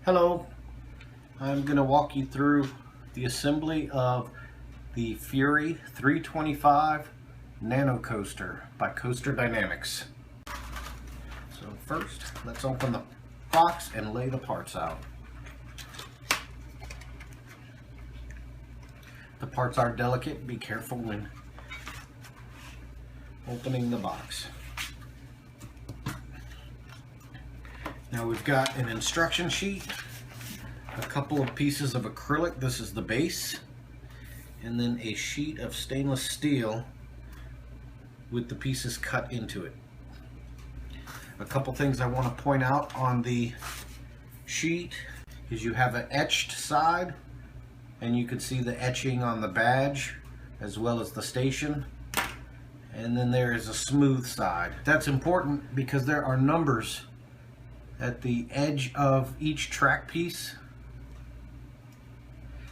Hello, I'm going to walk you through the assembly of the Fury 325 nanocoaster by Coasterdynamix. So first, let's open the box and lay the parts out. The parts are delicate, be careful when opening the box. Now we've got an instruction sheet, a couple of pieces of acrylic, this is the base, and then a sheet of stainless steel with the pieces cut into it. A couple things I want to point out on the sheet is you have an etched side, and you can see the etching on the badge as well as the station, and then there is a smooth side. That's important because there are numbers at the edge of each track piece.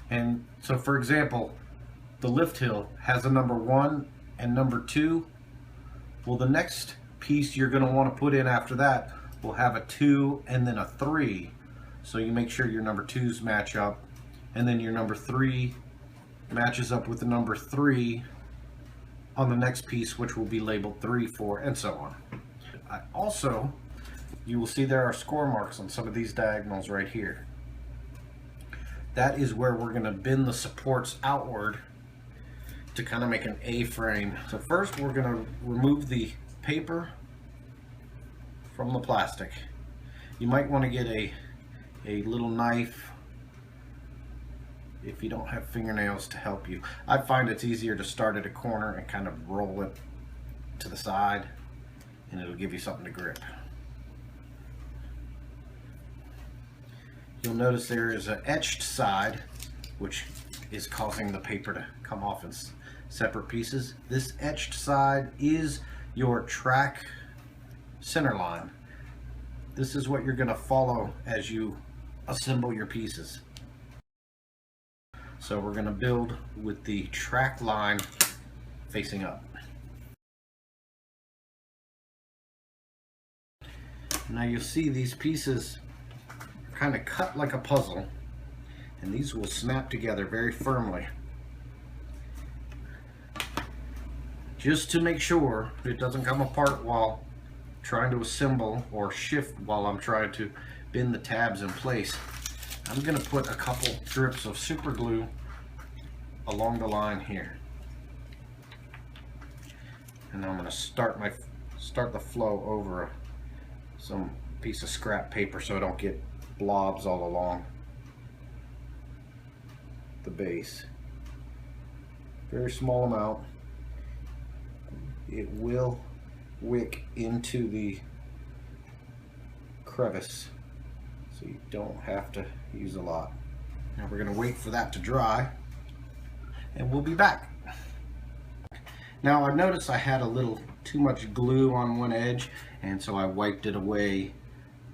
And so for example, the lift hill has a number 1 and number 2. Well, the next piece you're going to want to put in after that will have a 2 and then a 3. So you make sure your number 2s match up, and then your number 3 matches up with the number 3 on the next piece, which will be labeled 3, 4, and so on. Also, you will see there are score marks on some of these diagonals right here. That is where we're going to bend the supports outward to kind of make an A-frame. So first we're going to remove the paper from the plastic. You might want to get a little knife if you don't have fingernails to help you. I find it's easier to start at a corner and kind of roll it to the side, and it'll give you something to grip. You'll notice there is an etched side, which is causing the paper to come off in separate pieces. This etched side is your track center line. This is what you're going to follow as you assemble your pieces. So we're going to build with the track line facing up. Now you'll see these pieces kind of cut like a puzzle, and these will snap together very firmly. Just to make sure it doesn't come apart while trying to assemble, or shift while I'm trying to bend the tabs in place, I'm going to put a couple drips of super glue along the line here, and I'm going to start the flow over some piece of scrap paper so I don't get blobs all along the base. Very small amount. It will wick into the crevice, so you don't have to use a lot. Now we're going to wait for that to dry, and we'll be back. Now I noticed I had a little too much glue on one edge, and so I wiped it away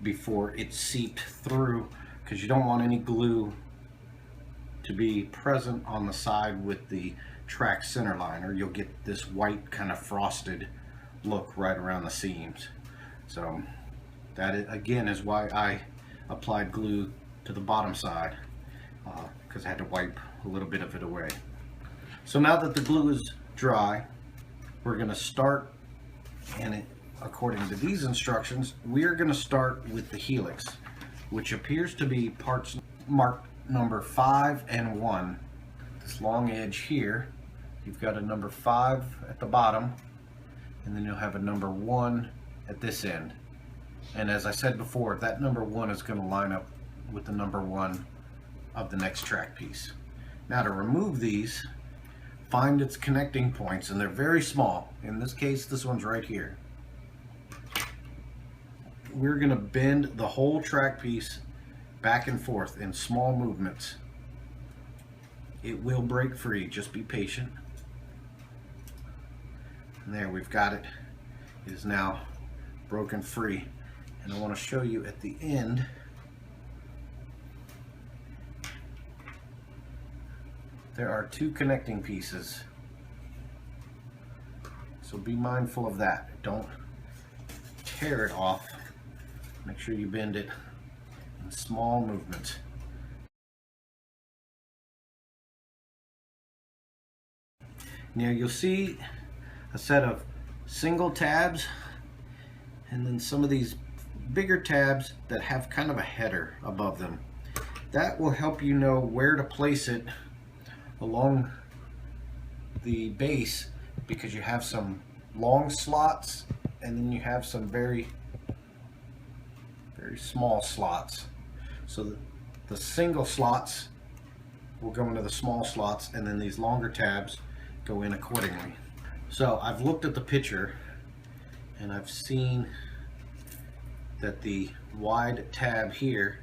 before it seeped through, because you don't want any glue to be present on the side with the track center line, or you'll get this white kind of frosted look right around the seams. So that again is why I applied glue to the bottom side, because I had to wipe a little bit of it away. So now that the glue is dry, we're going to start, and according to these instructions, we are going to start with the helix, which appears to be parts marked number 5 and 1. This long edge here, you've got a number 5 at the bottom, and then you'll have a number 1 at this end. And as I said before, that number 1 is going to line up with the number 1 of the next track piece. Now to remove these, find its connecting points, and they're very small. In this case, this one's right here. We're going to bend the whole track piece back and forth in small movements. It will break free, just be patient. And there, we've got it. It is now broken free. And I want to show you at the end. There are 2 connecting pieces. So be mindful of that. Don't tear it off. Make sure you bend it small movements. Now you'll see a set of single tabs and then some of these bigger tabs that have kind of a header above them. That will help you know where to place it along the base, because you have some long slots and then you have some very small slots. So the single slots will go into the small slots, and then these longer tabs go in accordingly. So I've looked at the picture and I've seen that the wide tab here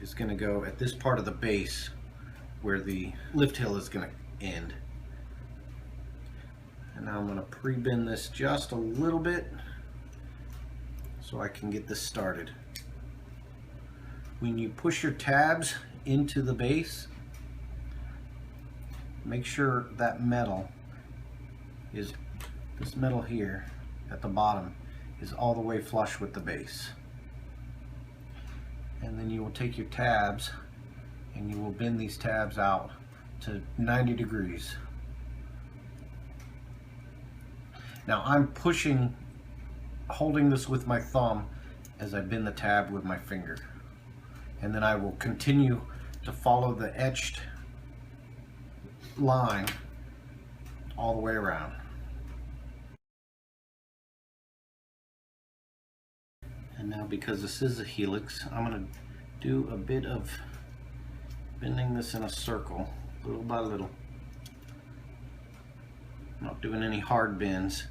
is going to go at this part of the base where the lift hill is going to end. And now I'm going to pre-bend this just a little bit so I can get this started. When you push your tabs into the base, make sure that metal is, this metal here at the bottom is all the way flush with the base. And then you will take your tabs and you will bend these tabs out to 90 degrees. Now I'm holding this with my thumb as I bend the tab with my finger. And then I will continue to follow the etched line all the way around. And now, because this is a helix, I'm going to do a bit of bending this in a circle, little by little. I'm not doing any hard bends.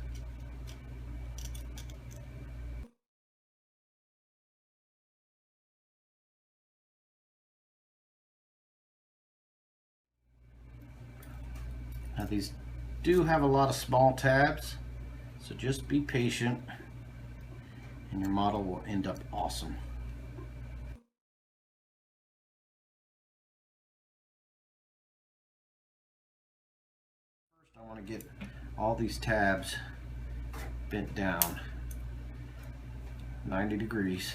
Now these do have a lot of small tabs, so just be patient and your model will end up awesome. First, I want to get all these tabs bent down 90 degrees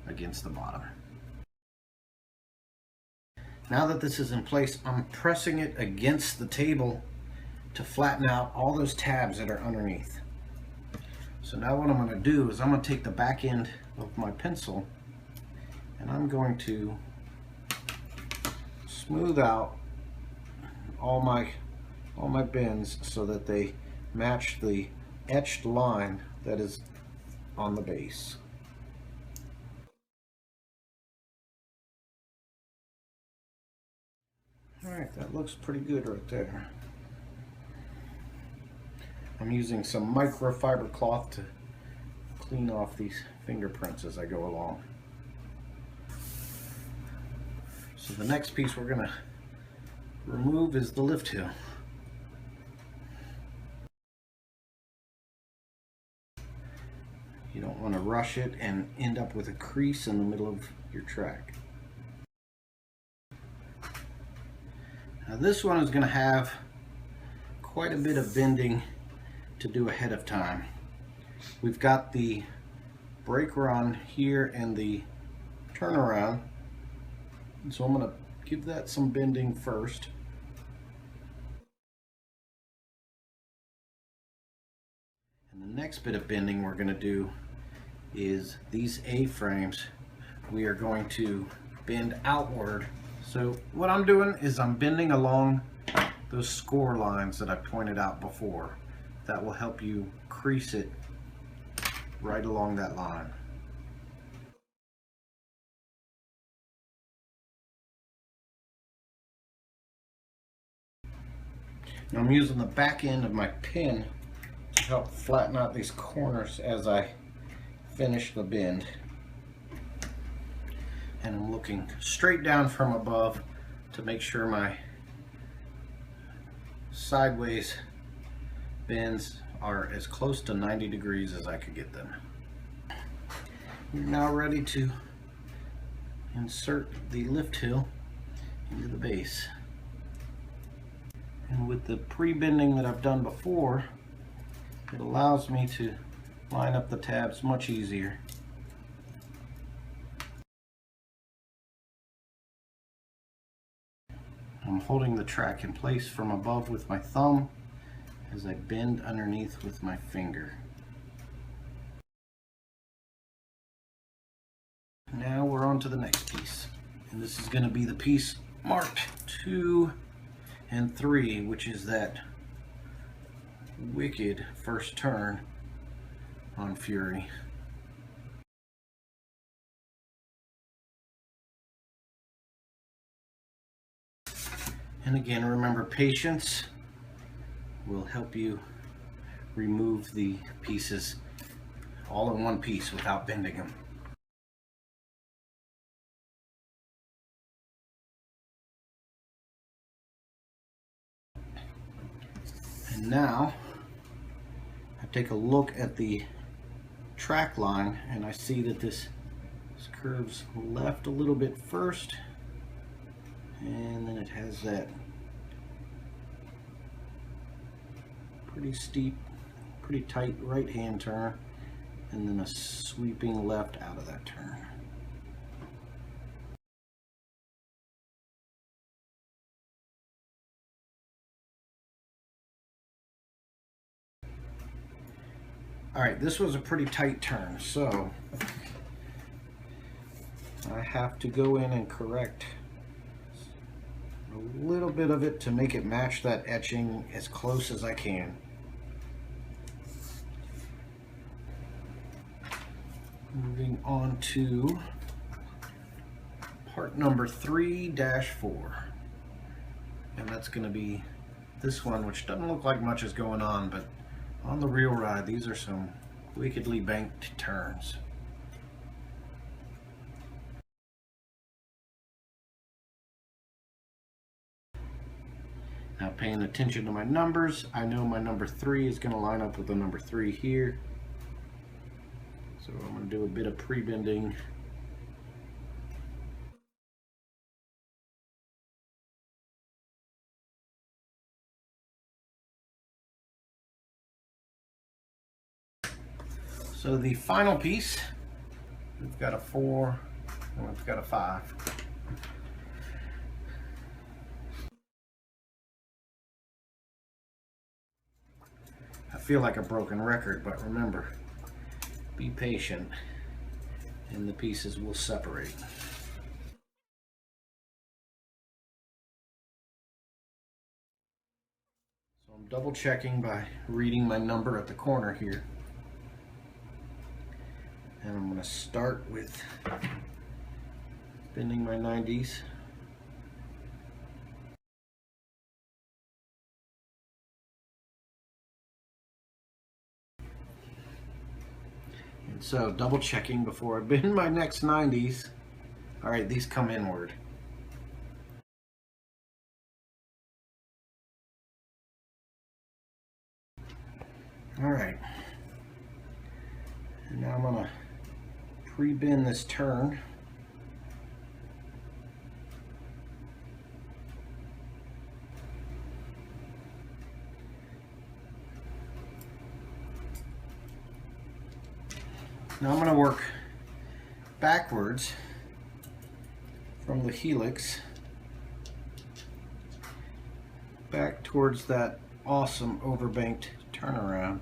against the bottom. Now that this is in place, I'm pressing it against the table to flatten out all those tabs that are underneath. So now what I'm going to do is I'm going to take the back end of my pencil and I'm going to smooth out all my bends so that they match the etched line that is on the base. Alright, that looks pretty good right there. I'm using some microfiber cloth to clean off these fingerprints as I go along. So the next piece we're going to remove is the lift hill. You don't want to rush it and end up with a crease in the middle of your track. Now this one is going to have quite a bit of bending to do ahead of time. We've got the brake run here and the turnaround, so I'm going to give that some bending first. And the next bit of bending we're going to do is these A-frames. We are going to bend outward. So what I'm doing is I'm bending along those score lines that I pointed out before. That will help you crease it right along that line. Now I'm using the back end of my pin to help flatten out these corners as I finish the bend. And I'm looking straight down from above to make sure my sideways bends are as close to 90 degrees as I could get them. We're now ready to insert the lift hill into the base. And with the pre-bending that I've done before, it allows me to line up the tabs much easier. I'm holding the track in place from above with my thumb as I bend underneath with my finger. Now we're on to the next piece, and this is going to be the piece marked 2 and 3, which is that wicked first turn on Fury. And again, remember, patience will help you remove the pieces all in one piece without bending them. And now I take a look at the track line and I see that this curves left a little bit first, and then it has that pretty steep, pretty tight right hand turn, and then a sweeping left out of that turn. Alright, this was a pretty tight turn, so I have to go in and correct a little bit of it to make it match that etching as close as I can. Moving on to part number 3-4, and that's going to be this one, which doesn't look like much is going on, but on the real ride these are some wickedly banked turns. Now, paying attention to my numbers, I know my number 3 is going to line up with the number 3 here. So I'm going to do a bit of pre-bending. So the final piece, we've got a 4 and we've got a 5. I feel like a broken record, but remember, be patient and the pieces will separate. So I'm double checking by reading my number at the corner here. And I'm going to start with bending my 90s. And so double checking before I bend my next 90s. Alright, these come inward. Alright. And now I'm going to pre-bend this turn. Now I'm going to work backwards from the helix back towards that awesome overbanked turnaround.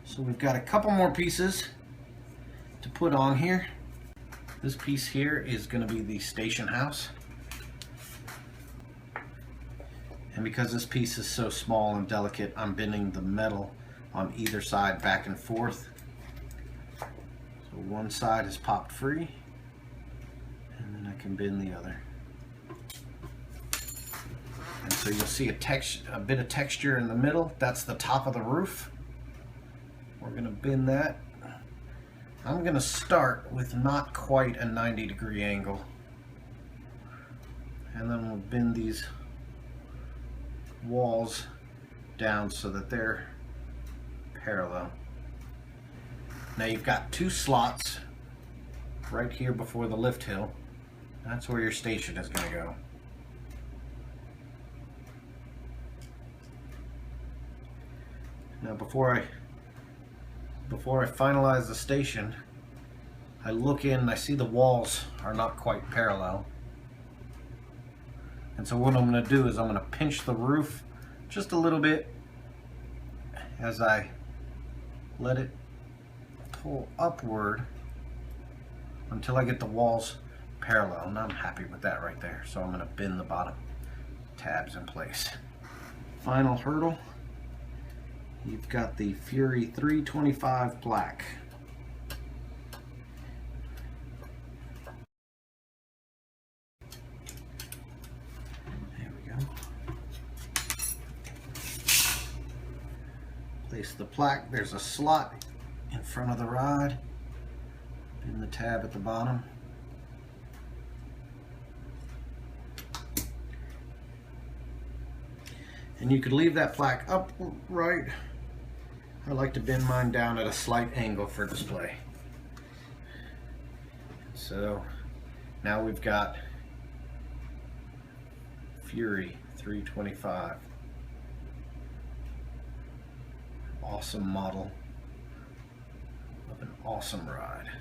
So we've got a couple more pieces to put on here. This piece here is going to be the station house. And because this piece is so small and delicate, I'm bending the metal on either side back and forth. So one side is popped free, and then I can bend the other. And so you'll see a bit of texture in the middle. That's the top of the roof. We're going to bend that. I'm going to start with not quite a 90-degree angle, and then we'll bend these walls down so that they're parallel. Now you've got 2 slots right here before the lift hill. That's where your station is going to go. Now before I finalize the station, I look in and I see the walls are not quite parallel. And so what I'm going to do is I'm going to pinch the roof just a little bit as I let it pull upward until I get the walls parallel, and I'm happy with that right there. So I'm going to bend the bottom tabs in place. Final hurdle, you've got the Fury 325 black. There we go. Place the plaque. There's a slot in front of the rod. Bend the tab at the bottom. And you could leave that plaque upright. I like to bend mine down at a slight angle for display. So now we've got Fury 325. Awesome model of an awesome ride.